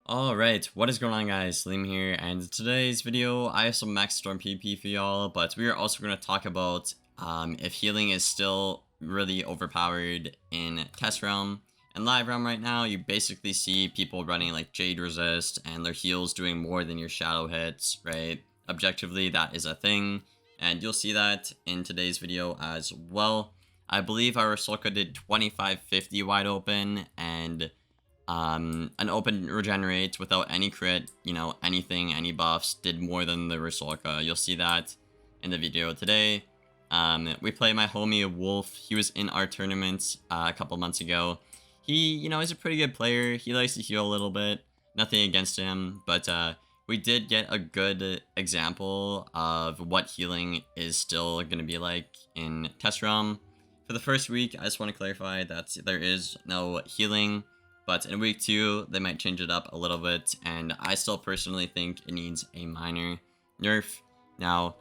Alright, what is going on guys, Liam here, and in today's video I have some Max Storm PvP for y'all, but we are also going to talk about if healing is still really overpowered in Test Realm. And Live Realm right now, you basically see people running like Jade Resist, and their heals doing more than your shadow hits, right? Objectively, that is a thing, and you'll see that in today's video as well. I believe our Solka did 2550 wide open, and an open regenerate without any crit, anything, any buffs, did more than the Rusalka. You'll see that in the video today. We play my homie Wolf. He was in our tournament a couple months ago. He, is a pretty good player. He likes to heal a little bit. Nothing against him, but we did get a good example of what healing is still going to be like in Test Realm. For the first week, I just want to clarify that there is no healing. But in week 2, they might change it up a little bit, and I still personally think it needs a minor nerf. Now,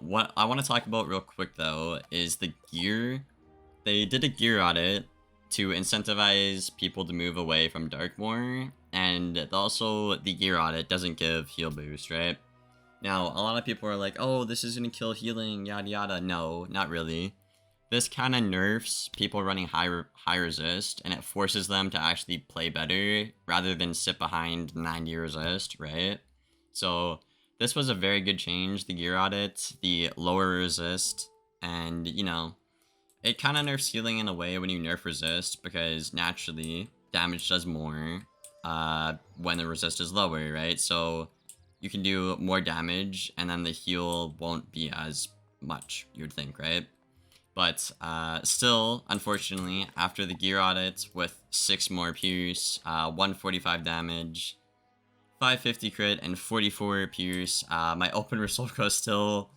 what I want to talk about real quick though is the gear. They did a gear audit to incentivize people to move away from Darkmoor, and also the gear audit doesn't give heal boost, right? Now, a lot of people are like, oh, this is going to kill healing, yada yada. No, not really. This kind of nerfs people running high resist, and it forces them to actually play better rather than sit behind 90 resist, right? So this was a very good change, the gear audit, the lower resist, and it kind of nerfs healing in a way when you nerf resist, because naturally damage does more when the resist is lower, right? So you can do more damage, and then the heal won't be as much, you would think, right? But still, unfortunately, after the gear audit with 6 more pierce, 145 damage, 550 crit, and 44 pierce, my open Rusalka still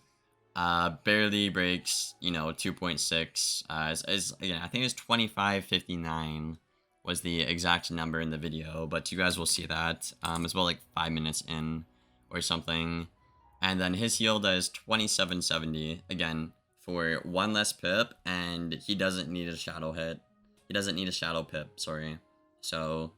barely breaks, 2.6. Again, I think it's 2559 was the exact number in the video, but you guys will see that as well, like 5 minutes in or something. And then his heal does 2770, again, for 1 less pip, and he doesn't need a shadow hit. He doesn't need a shadow pip, sorry. So,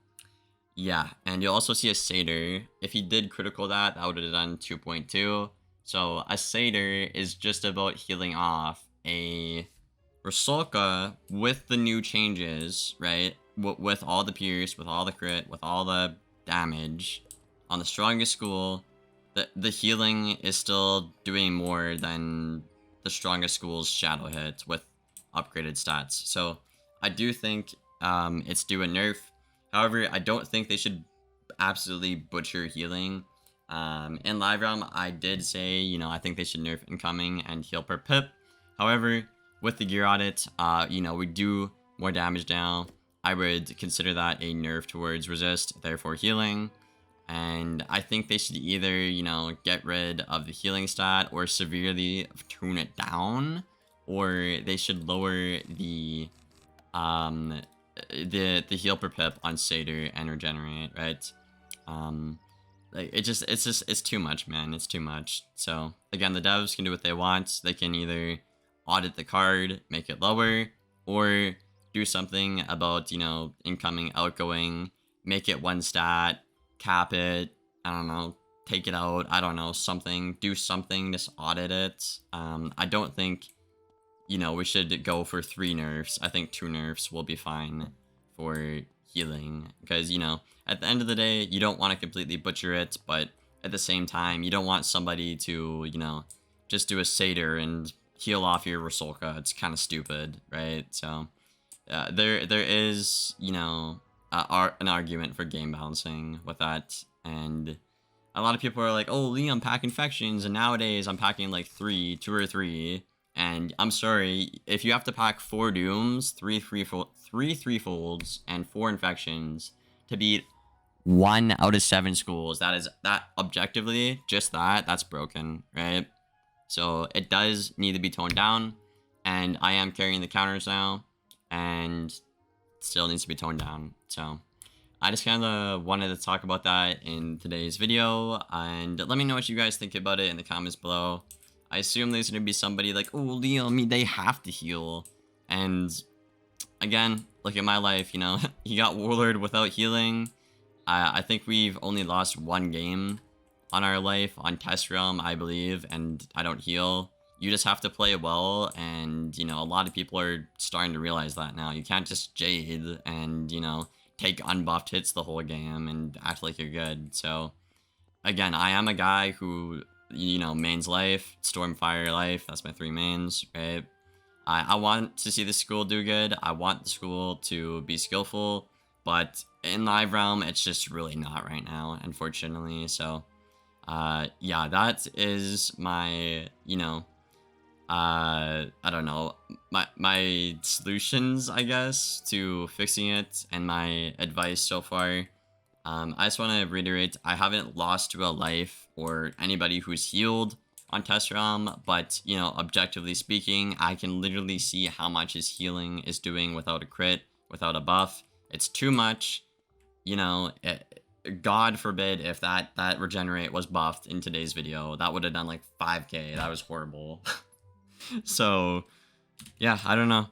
yeah. And you'll also see a Satyr. If he did critical that would have done 2.2. So, a Satyr is just about healing off a Rusalka with the new changes, right? With all the pierce, with all the crit, with all the damage. On the strongest school, the healing is still doing more than the strongest school's shadow hits with upgraded stats. So I do think it's due a nerf. However, I don't think they should absolutely butcher healing. In Live Realm, I did say, I think they should nerf incoming and heal per pip. However, with the gear audit, we do more damage now. I would consider that a nerf towards resist, therefore healing. And I think they should either, get rid of the healing stat or severely tune it down, or they should lower the heal per pip on Satyr and regenerate, right? It's too much, man. It's too much. So again, the devs can do what they want. They can either audit the card, make it lower, or do something about incoming, outgoing, make it 1 stat. Cap it, I don't know, take it out, I don't know, something, do something, just audit it. I don't think, we should go for 3 nerfs. I think 2 nerfs will be fine for healing, because, at the end of the day, you don't want to completely butcher it, but at the same time, you don't want somebody to, just do a Satyr and heal off your Rusalka. It's kind of stupid, right? So, there is, an argument for game balancing with that, and a lot of people are like, oh, Liam, pack infections, and nowadays I'm packing like 2 or 3, and I'm sorry, if you have to pack 4 dooms, 3 3-folds, and 4 infections to beat 1 out of 7 schools, that objectively, just that's broken, right? So it does need to be toned down, and I am carrying the counters now, and still needs to be toned down. So I just kind of wanted to talk about that in today's video, and let me know what you guys think about it in the comments below. I assume there's going to be somebody like, oh, Liam, they have to heal. And again, look at my life, you got Warlord without healing. I think we've only lost one game on our life on Test Realm, I believe, and I don't heal. You just have to play well, and, you know, a lot of people are starting to realize that now. You can't just Jade and, you know, take unbuffed hits the whole game and act like you're good. So, again, I am a guy who, you know, mains life, Stormfire life, that's my 3 mains, right? I want to see the school do good. I want the school to be skillful, but in live realm, it's just really not right now, unfortunately. So, yeah, that is my, you know, I don't know, my solutions, I guess, to fixing it, and my advice so far. I just want to reiterate, I haven't lost to a life or anybody who's healed on Test Realm, but, you know, objectively speaking, I can literally see how much his healing is doing without a crit, without a buff. It's too much, you know. God forbid if that regenerate was buffed in today's video. That would have done like 5k. That was horrible. So, yeah, I don't know.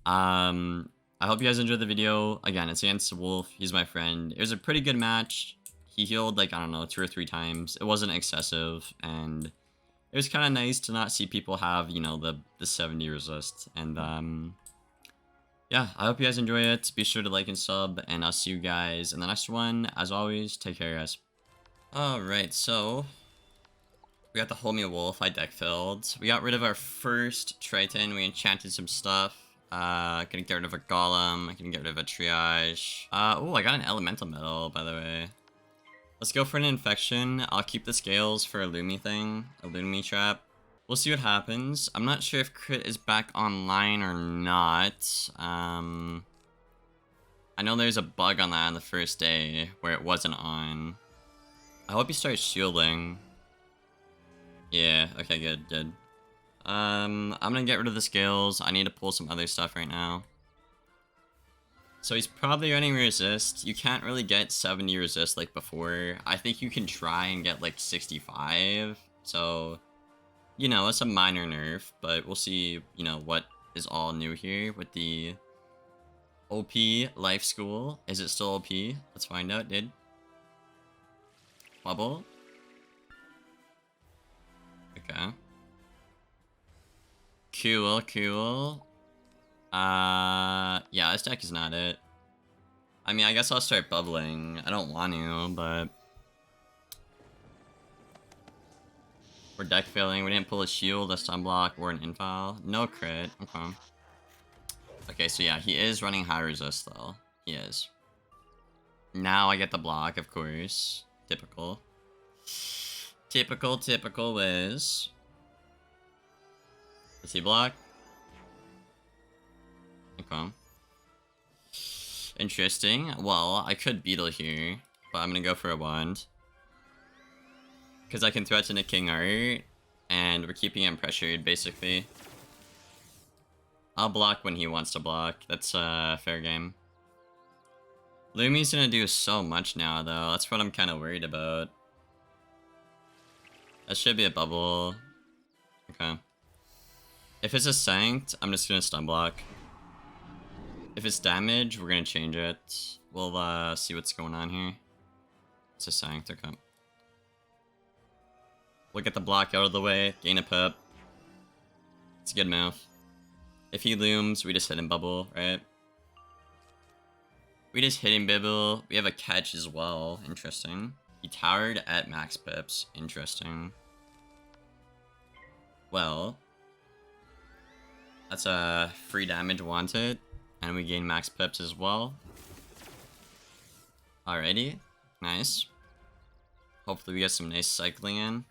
I hope you guys enjoyed the video. Again, it's against Wolf. He's my friend. It was a pretty good match. He healed, like, I don't know, 2 or 3 times. It wasn't excessive, and it was kind of nice to not see people have, you know, the 70 resist. And, yeah, I hope you guys enjoy it. Be sure to like and sub, and I'll see you guys in the next one. As always, take care, guys. Alright, so we got the Homie Wolf. I deck filled. We got rid of our first Triton. We enchanted some stuff. Gonna get rid of a Golem. I can get rid of a Triage. Oh, I got an Elemental Medal, by the way. Let's go for an Infection. I'll keep the scales for a Lumi thing. A Lumi trap. We'll see what happens. I'm not sure if Crit is back online or not. I know there's a bug on that on the first day where it wasn't on. I hope he starts shielding. Yeah, okay, good. I'm gonna get rid of the scales. I need to pull some other stuff right now. So he's probably running resist. You can't really get 70 resist like before. I think you can try and get like 65. So, you know, it's a minor nerf, but we'll see, you know, what is all new here with the OP Life School. Is it still OP? Let's find out, dude. Bubble. Okay. Cool. Yeah, this deck is not it. I mean, I guess I'll start bubbling. I don't want to, but we're deck filling. We didn't pull a shield, a stun block, or an infile. No crit. Okay. Okay, so yeah, he is running high resist though. He is. Now I get the block, of course. Typical. Typical Wiz. Does he block? Okay. Interesting. Well, I could Beetle here, but I'm gonna go for a wand. Because I can threaten a King Art, and we're keeping him pressured, basically. I'll block when he wants to block. That's a fair game. Lumi's gonna do so much now, though. That's what I'm kind of worried about. That should be a bubble. Okay. If it's a Sanct, I'm just gonna stun block. If it's damage, we're gonna change it. We'll see what's going on here. It's a Sanct, okay. We'll get the block out of the way, gain a pip. It's a good move. If he looms, we just hit him bubble, right? We just hit him bubble. We have a catch as well. Interesting. He towered at max pips. Interesting. Well, that's a free damage wanted. And we gain max pips as well. Alrighty. Nice. Hopefully we get some nice cycling in.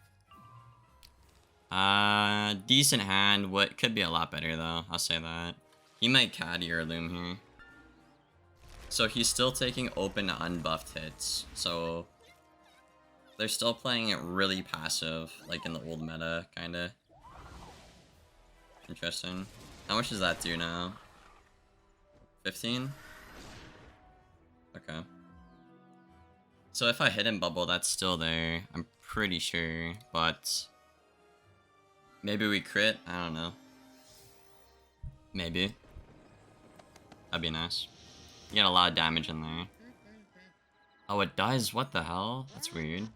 Decent hand. What could be a lot better though. I'll say that. He might caddy or loom here. So he's still taking open unbuffed hits. So they're still playing it really passive, like in the old meta, kinda. Interesting. How much does that do now? 15? Okay. So if I hit him bubble, that's still there. I'm pretty sure, but maybe we crit? I don't know. Maybe. That'd be nice. You get a lot of damage in there. Oh, it does? What the hell? That's weird.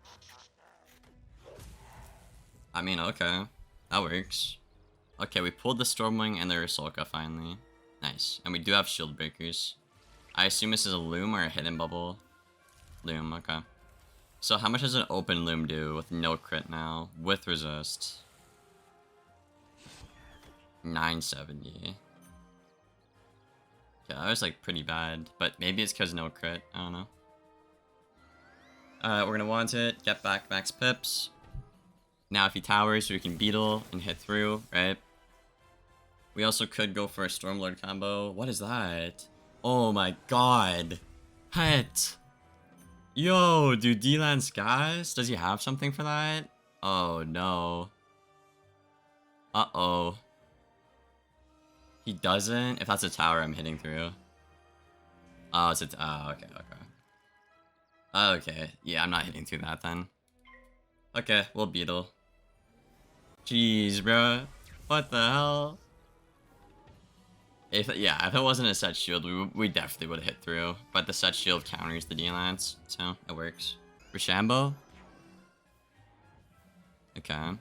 I mean, okay. That works. Okay, we pulled the Stormwing and the Ursulka finally. Nice. And we do have shield breakers. I assume this is a loom or a hidden bubble. Loom, okay. So how much does an open loom do with no crit now? With resist. 970. Yeah, that was like pretty bad. But maybe it's because no crit. I don't know. We're gonna want it. Get back max pips. Now if he towers, we can beetle and hit through, right? We also could go for a Stormlord combo. What is that? Oh my god. What? Yo, dude, D-Land Skies? Does he have something for that? Oh no. Uh-oh. He doesn't? If that's a tower, I'm hitting through. Oh, it's a... Oh, okay, okay. Okay, yeah, I'm not hitting through that then. Okay, we'll beetle. Jeez, bro. What the hell? If it wasn't a set shield, we definitely would have hit through. But the set shield counters the D-Lance, so it works. Rishambo? Okay.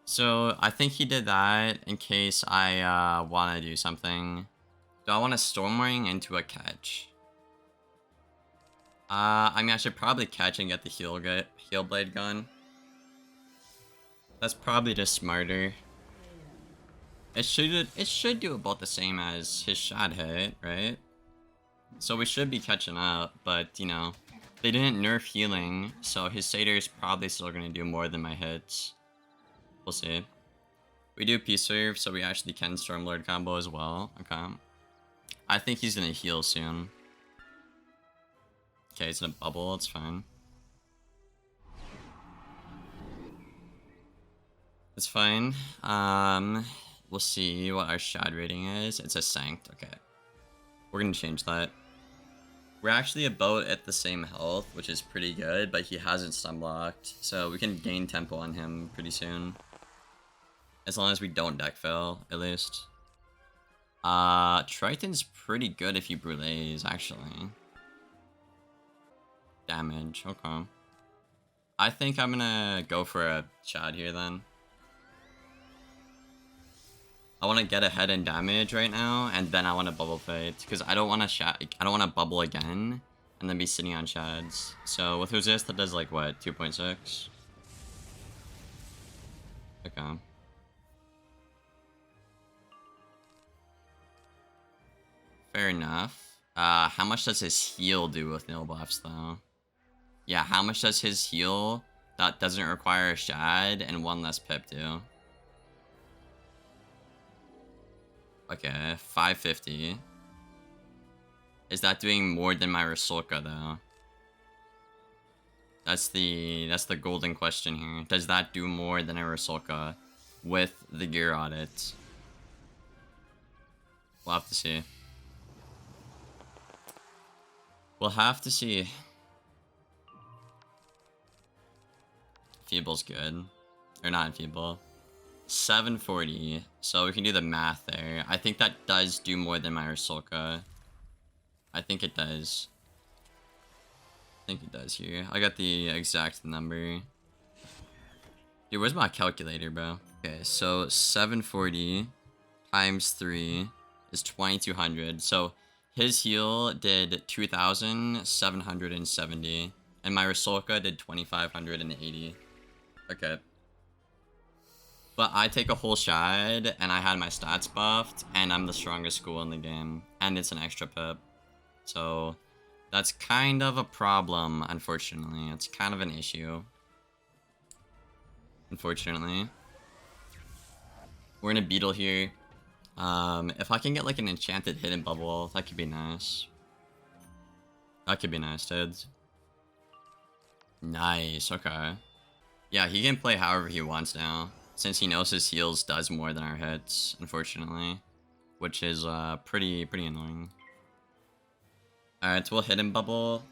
So I think he did that in case I want to do something. Do I want to Stormwing into a catch? I mean, I should probably catch and get the heal blade gun. That's probably just smarter. It should do about the same as his shot hit, right? So we should be catching up, but you know, they didn't nerf healing, so his satyr is probably still gonna do more than my hits. We'll see. We do P-Serve, so we actually can Stormlord combo as well. Okay. I think he's gonna heal soon. Okay, it's in a bubble, it's fine. It's fine. We'll see what our shad rating is. It's a Sanct, okay. We're gonna change that. We're actually about at the same health, which is pretty good, but he hasn't stun blocked, so we can gain tempo on him pretty soon. As long as we don't deck fail, at least. Triton's pretty good if you brulees, actually. Damage, okay. I think I'm gonna go for a shad here then. I want to get ahead in damage right now, and then I want to bubble fate because I don't want to bubble again and then be sitting on shads. So with resist, that does like what, 2.6? Okay. Fair enough. How much does his heal do with nil buffs though? Yeah, how much does his heal that doesn't require a shad and one less pip do? Okay, 550. Is that doing more than my Rusulka though? That's the golden question here. Does that do more than a Rusulka with the gear audit? We'll have to see. We'll have to see. Feeble's good. Or not Feeble. 740. So we can do the math there. I think that does do more than my Rusulka. I think it does. I think it does here. I got the exact number. Dude, where's my calculator, bro? Okay, so 740 times 3 is 2200. So his heal did 2770. And my Rusulka did 2580. Okay. But I take a whole shad, and I had my stats buffed, and I'm the strongest school in the game. And it's an extra pip. So that's kind of a problem, unfortunately. It's kind of an issue. Unfortunately. We're in a beetle here. If I can get like an enchanted hidden bubble, that could be nice. That could be nice, dudes. Nice, okay. Yeah, he can play however he wants now, since he knows his heals does more than our hits, unfortunately. Which is pretty annoying. Alright, so we'll hidden bubble.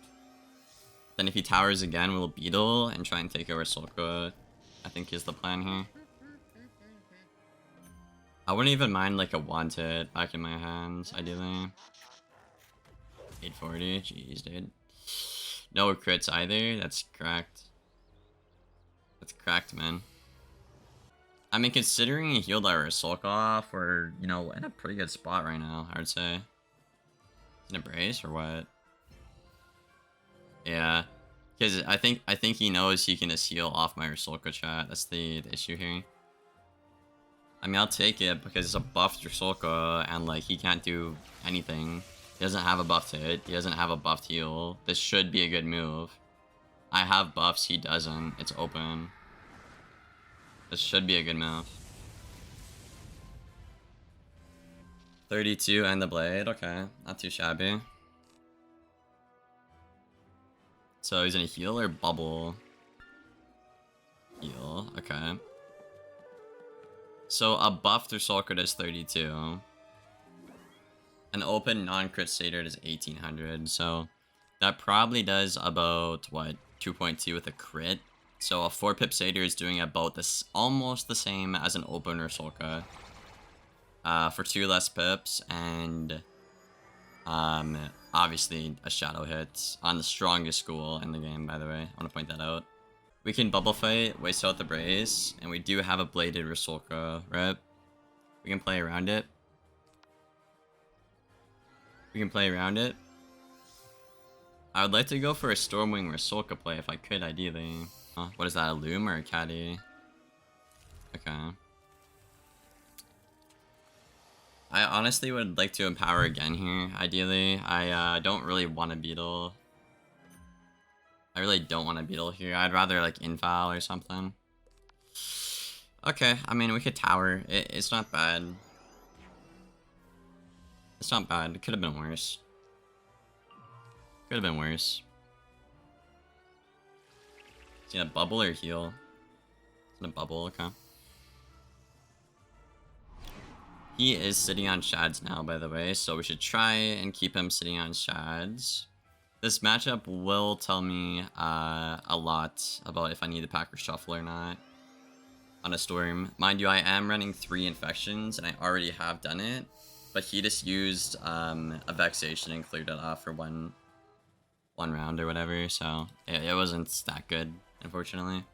Then if he towers again, we'll beetle and try and take over Sulka. I think is the plan here. I wouldn't even mind like a wanted back in my hands, ideally. 840. Jeez, dude. No crits either. That's cracked. That's cracked, man. I mean, considering he healed our Sulk off, we're, you know, in a pretty good spot right now, I would say. In a brace or what? Yeah. Because I think he knows he can just heal off my Ursulka chat. That's the issue here. I mean, I'll take it because it's a buffed Ursulka and like he can't do anything. He doesn't have a buffed hit. He doesn't have a buffed heal. This should be a good move. I have buffs, he doesn't. It's open. This should be a good move. 32 and the blade. Okay, not too shabby. So he's gonna heal or bubble? Heal, okay. So a buffed Ursulka does 32. An open non-crit satyr is 1800. So that probably does about, what, 2.2 with a crit. So a 4-pip satyr is doing about this, almost the same as an open Ursulka. For 2 less pips, and obviously a shadow hit on the strongest school in the game, by the way. I want to point that out. We can bubble fight, waste out the brace, and we do have a bladed Ursulka, right? We can play around it. We can play around it. I would like to go for a Stormwing Ursulka play if I could, ideally. What is that, a Loom or a Caddy? Okay. I honestly would like to empower again here, ideally. I don't really want a beetle. I really don't want a beetle here. I'd rather like inval or something. Okay, I mean we could tower. It's not bad. It's not bad. It could have been worse. Could have been worse. Is he gonna bubble or heal? It's gonna bubble, okay. He is sitting on Shads now, by the way, so we should try and keep him sitting on Shads. This matchup will tell me a lot about if I need to pack or shuffle or not on a Storm. Mind you, I am running 3 infections, and I already have done it, but he just used a Vexation and cleared it off for one round or whatever, so it wasn't that good, unfortunately.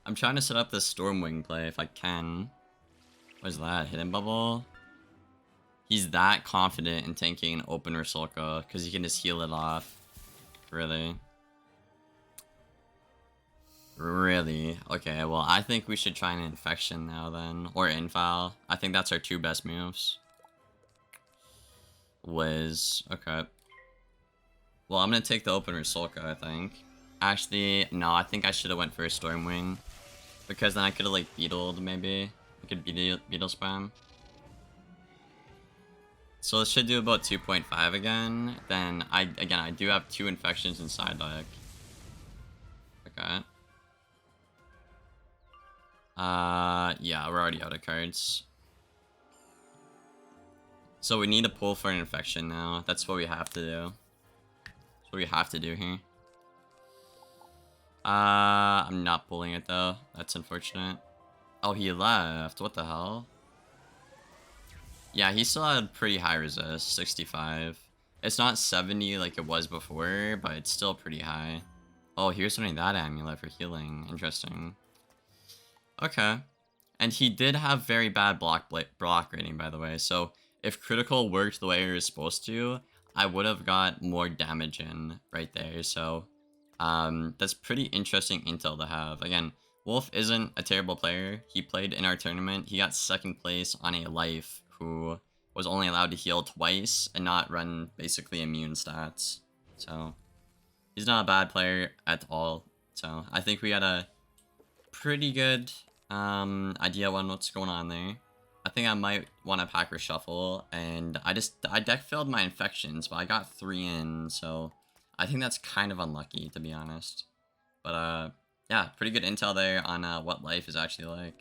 I'm trying to set up this Stormwing play if I can. What is that? Hidden Bubble? He's that confident in tanking an open Ursulka because he can just heal it off. Really? Really? Okay, well, I think we should try an Infection now then. Or Infal. I think that's our 2 best moves. Wiz. Okay. Well, I'm gonna take the open Ursulka, I think. Actually, no, I think I should have went for a Stormwing. Because then I could have, like, beetled, maybe. I could beetle spam. So it should do about 2.5 again. Then I do have 2 infections inside deck. Okay. Yeah, we're already out of cards. So we need to pull for an infection now. That's what we have to do. That's what we have to do here. I'm not pulling it though. That's unfortunate. Oh, he left. What the hell? Yeah, he still had pretty high resist, 65. It's not 70 like it was before, but it's still pretty high. Oh, here's running that amulet for healing. Interesting. Okay. And he did have very bad block rating, by the way. So if critical worked the way it was supposed to, I would have got more damage in right there. So that's pretty interesting intel to have. Again, Wolf isn't a terrible player. He played in our tournament. He got 2nd place on a life who was only allowed to heal twice and not run basically immune stats. So he's not a bad player at all. So I think we got a pretty good idea on what's going on there. I think I might want to pack or shuffle, and I deck filled my infections, but I got 3 in, so I think that's kind of unlucky, to be honest. But yeah, pretty good intel there on what life is actually like.